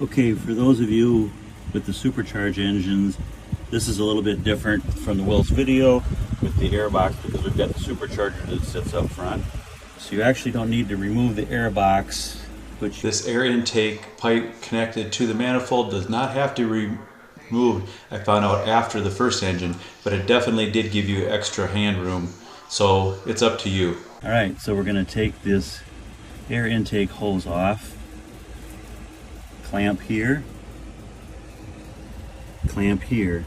Okay, for those of you with the supercharged engines, this is a little bit different from the Will's video with the air box because we've got the supercharger that sits up front. So you actually don't need to remove the air box. This air intake pipe connected to the manifold does not have to be removed. I found out after the first engine, but it definitely did give you extra hand room. So it's up to you. All right, so we're going to take this air intake hose off. Clamp here. Clamp here.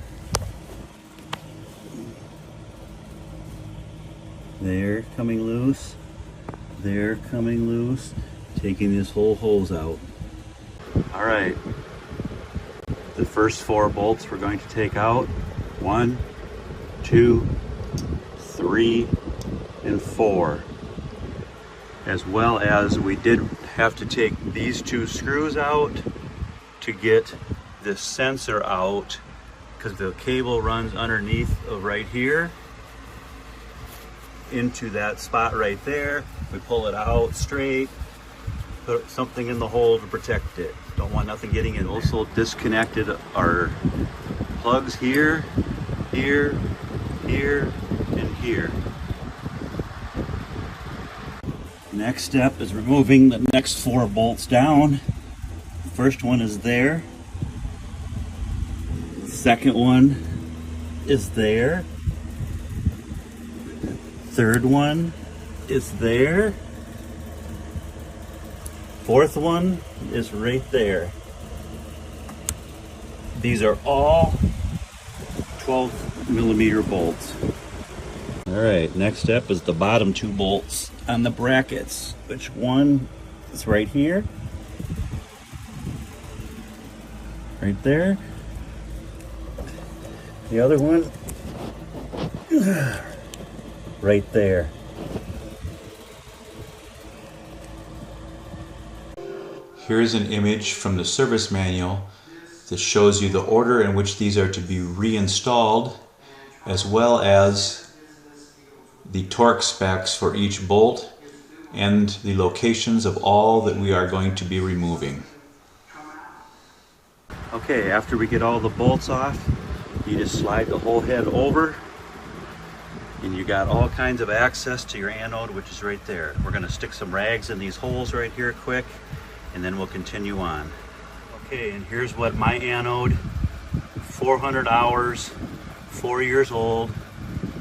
There, coming loose. There, coming loose. Taking this whole hose out. All right. The first 4 bolts we're going to take out. 1, 2, 3, and 4. As well as we did have to take these 2 screws out to get this sensor out, because the cable runs underneath of right here into that spot right there. We pull it out straight, put something in the hole to protect it. Don't want nothing getting in. Also disconnected our plugs here, here, here, and here. Next step is removing the next 4 bolts down. The first one is there. The second one is there. Third one is there. Fourth one is right there. These are all 12mm bolts. All right, next step is the bottom 2 bolts on the brackets, which one is right here, right there. The other one, right there. Here's an image from the service manual that shows you the order in which these are to be reinstalled, as well as the torque specs for each bolt and the locations of all that we are going to be removing. Okay, after we get all the bolts off, you just slide the whole head over and you got all kinds of access to your anode, which is right there. We're going to stick some rags in these holes right here quick, and then we'll continue on. Okay, and here's what my anode, 400 hours, 4 years old,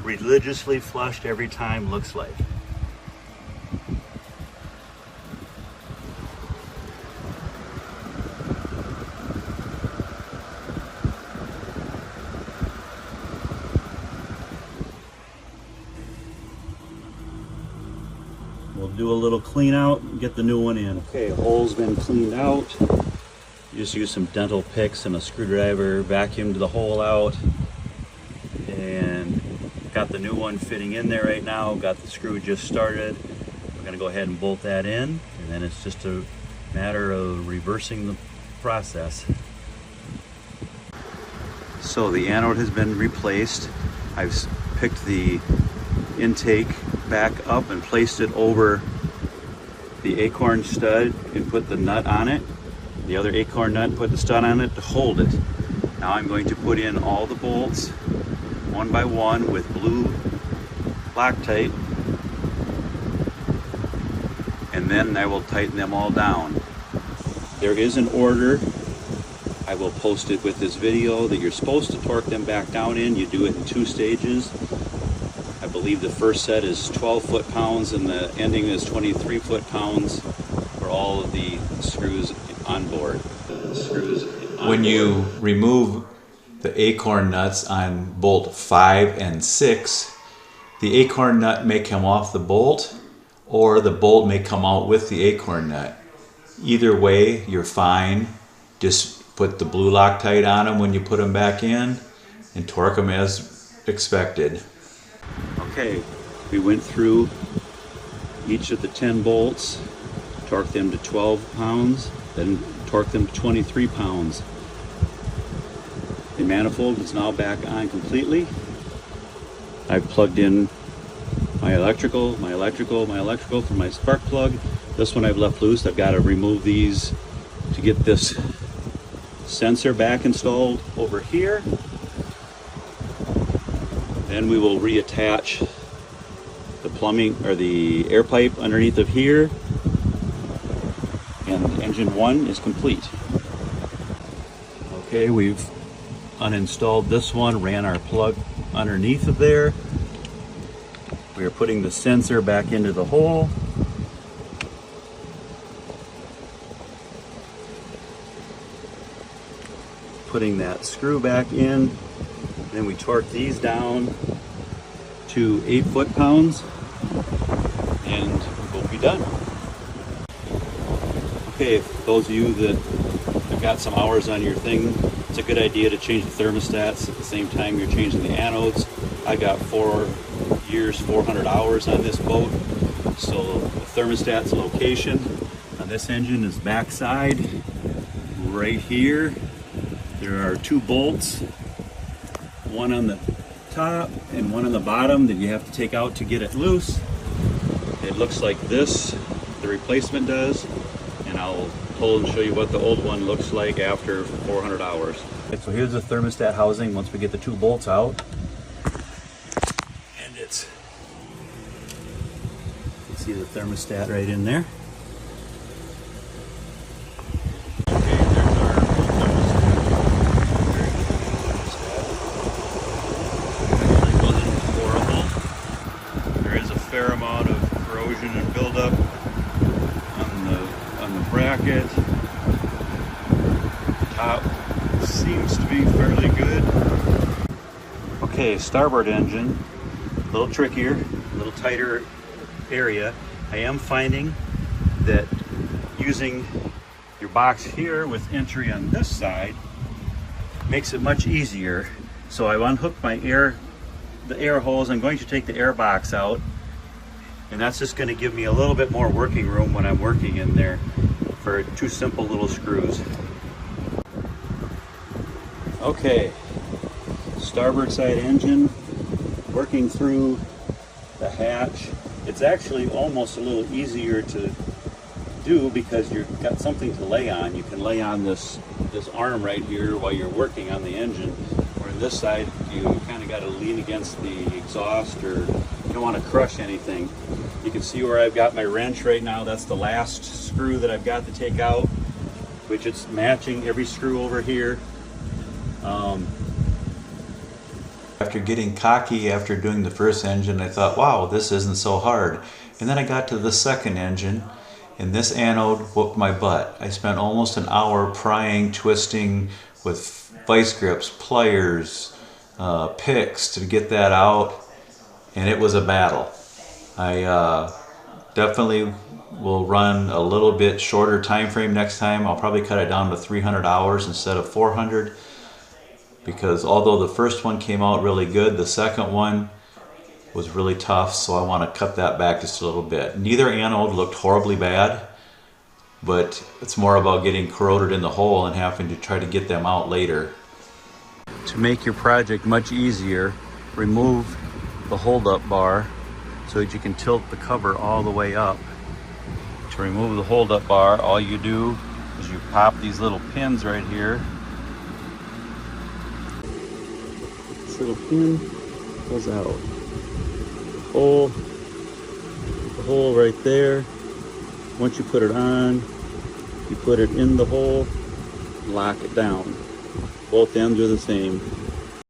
religiously flushed every time, looks like. We'll do a little clean out and get the new one in. Okay, hole's been cleaned out. You just use some dental picks and a screwdriver, vacuumed the hole out, and got the new one fitting in there right now. Got the screw just started. We're going to go ahead and bolt that in, and then it's just a matter of reversing the process. So the anode has been replaced. I've picked the intake back up and placed it over the acorn stud and put the nut on it. The other acorn nut, and put the stud on it to hold it. Now I'm going to put in all the bolts one by one with blue Loctite, and then I will tighten them all down. There is an order, I will post it with this video, that you're supposed to torque them back down in. You do it in 2 stages. I believe the first set is 12 foot-pounds and the ending is 23 foot-pounds for all of the screws on board. When you remove the acorn nuts on bolt 5 and 6, the acorn nut may come off the bolt, or the bolt may come out with the acorn nut. Either way, you're fine. Just put the blue Loctite on them when you put them back in and torque them as expected. Okay, we went through each of the 10 bolts, torqued them to 12 pounds, then torqued them to 23 pounds. The manifold is now back on completely. I've plugged in my electrical from my spark plug. This one I've left loose. I've got to remove these to get this sensor back installed over here. Then we will reattach the plumbing or the air pipe underneath of here, and engine 1 is complete. Okay, we've uninstalled this one, ran our plug underneath of there. We are putting the sensor back into the hole. Putting that screw back in. Then we torque these down to 8 foot-pounds and we'll be done. Okay, those of you that have got some hours on your thing, it's a good idea to change the thermostats at the same time you're changing the anodes. I got 4 years, 400 hours on this boat. So the thermostat's location on this engine is backside, right here. There are 2 bolts, one on the top and one on the bottom that you have to take out to get it loose. It looks like this, the replacement does, and I'll pull and show you what the old one looks like after 400 hours. Okay, so here's the thermostat housing once we get the 2 bolts out. And it's, you can see the thermostat right in there. Fair amount of corrosion and buildup on the bracket. The top seems to be fairly good. Okay, starboard engine, a little trickier, a little tighter area. I am finding that using your box here with entry on this side makes it much easier. So I've unhooked my the air hose. I'm going to take the air box out, and that's just going to give me a little bit more working room when I'm working in there for 2 simple little screws. Okay, starboard side engine, working through the hatch. It's actually almost a little easier to do because you've got something to lay on. You can lay on this arm right here while you're working on the engine. Where on this side, you kind of got to lean against the exhaust, or you don't want to crush anything. You can see where I've got my wrench right now. That's the last screw that I've got to take out, which it's matching every screw over here. After getting cocky after doing the first engine, I thought, wow, this isn't so hard. And then I got to the second engine, and this anode whooped my butt. I spent almost an hour prying, twisting with vice grips, pliers, picks to get that out, and it was a battle. I definitely will run a little bit shorter time frame next time. I'll probably cut it down to 300 hours instead of 400, because although the first one came out really good, the second one was really tough, so I want to cut that back just a little bit. Neither anode looked horribly bad, but it's more about getting corroded in the hole and having to try to get them out later. To make your project much easier, remove the hold-up bar so that you can tilt the cover all the way up. To remove the hold-up bar, all you do is you pop these little pins right here. This little pin goes out. The hole right there. Once you put it on, you put it in the hole, lock it down. Both ends are the same.